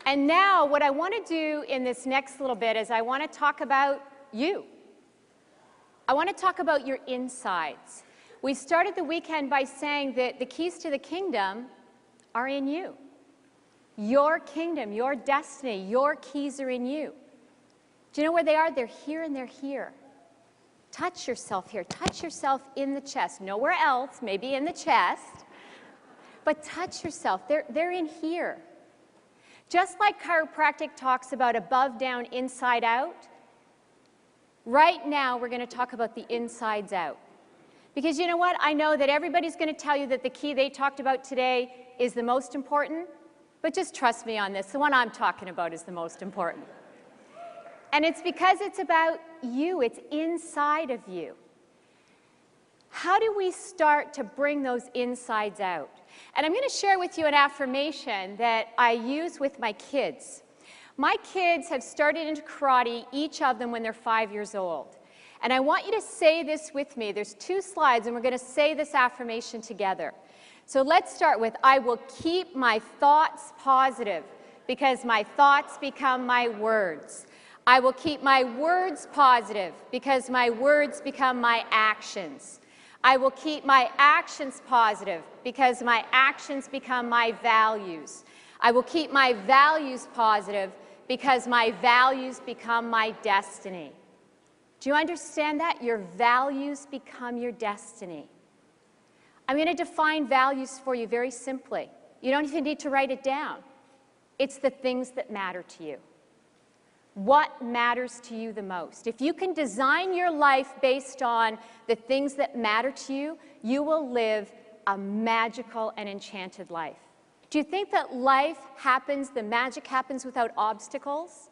And now what I want to do in this next little bit is I want to talk about you. I want to talk about your insides. We started the weekend by saying that the keys to the kingdom are in you. Your kingdom, your destiny, your keys are in you. Do you know where they are? They're here and they're here. Touch yourself here. Touch yourself in the chest. Nowhere else, maybe in the chest. But touch yourself. They're in here. Just like chiropractic talks about above, down, inside, out, right now we're going to talk about the insides out. Because you know what? I know that everybody's going to tell you that the key they talked about today is the most important, but just trust me on this. The one I'm talking about is the most important. And it's because it's about you. It's inside of you. How do we start to bring those insides out? And I'm going to share with you an affirmation that I use with my kids. My kids have started into karate, each of them when they're 5 years old. And I want you to say this with me. There's 2 slides, and we're going to say this affirmation together. So let's start with, I will keep my thoughts positive because my thoughts become my words. I will keep my words positive because my words become my actions. I will keep my actions positive because my actions become my values. I will keep my values positive because my values become my destiny. Do you understand that? Your values become your destiny. I'm going to define values for you very simply. You don't even need to write it down. It's the things that matter to you. What matters to you the most? If you can design your life based on the things that matter to you, you will live a magical and enchanted life. Do you think that life happens, the magic happens without obstacles?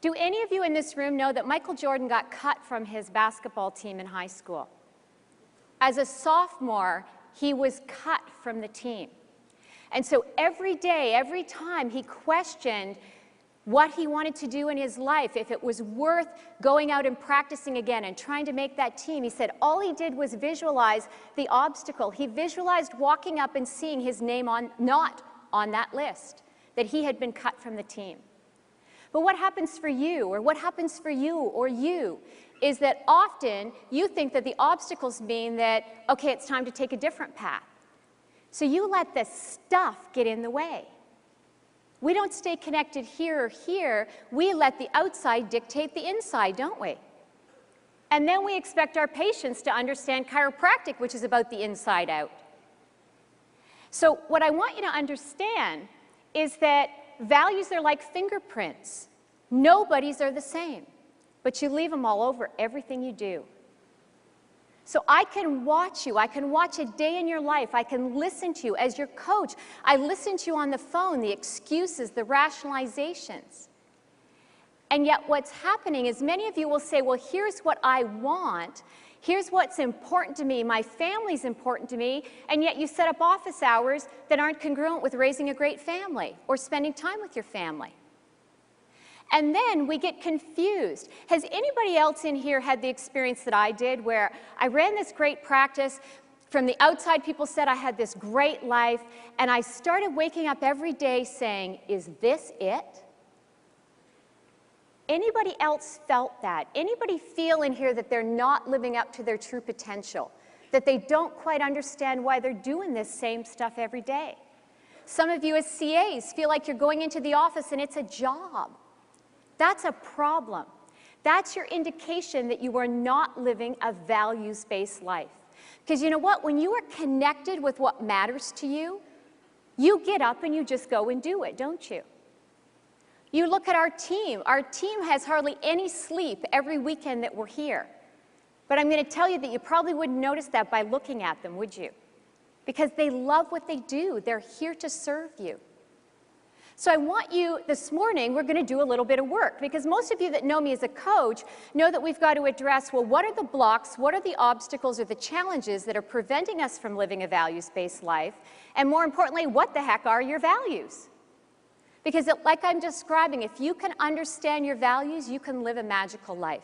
Do any of you in this room know that Michael Jordan got cut from his basketball team in high school? As a sophomore, he was cut from the team. And so every day, every time, he questioned what he wanted to do in his life, if it was worth going out and practicing again and trying to make that team. He said all he did was visualize the obstacle. He visualized walking up and seeing his name not on that list, that he had been cut from the team. But what happens for you, or what happens for you or you, is that often you think that the obstacles mean that, okay, it's time to take a different path. So you let the stuff get in the way. We don't stay connected here or here. We let the outside dictate the inside, don't we? And then we expect our patients to understand chiropractic, which is about the inside out. So what I want you to understand is that values are like fingerprints. Nobody's are the same, but you leave them all over everything you do. So I can watch you. I can watch a day in your life. I can listen to you as your coach. I listen to you on the phone, the excuses, the rationalizations. And yet what's happening is many of you will say, well, here's what I want. Here's what's important to me. My family's important to me. And yet you set up office hours that aren't congruent with raising a great family or spending time with your family. And then we get confused. Has anybody else in here had the experience that I did where I ran this great practice? From the outside, people said I had this great life, and I started waking up every day saying, is this it? Anybody else felt that? Anybody feel in here that they're not living up to their true potential? That they don't quite understand why they're doing this same stuff every day? Some of you as CAs feel like you're going into the office and it's a job. That's a problem. That's your indication that you are not living a values-based life. Because you know what? When you are connected with what matters to you, you get up and you just go and do it, don't you? You look at our team. Our team has hardly any sleep every weekend that we're here. But I'm going to tell you that you probably wouldn't notice that by looking at them, would you? Because they love what they do. They're here to serve you. So I want you, this morning, we're going to do a little bit of work, because most of you that know me as a coach know that we've got to address, well, what are the blocks, what are the obstacles or the challenges that are preventing us from living a values-based life, and more importantly, what the heck are your values? Because like I'm describing, if you can understand your values, you can live a magical life.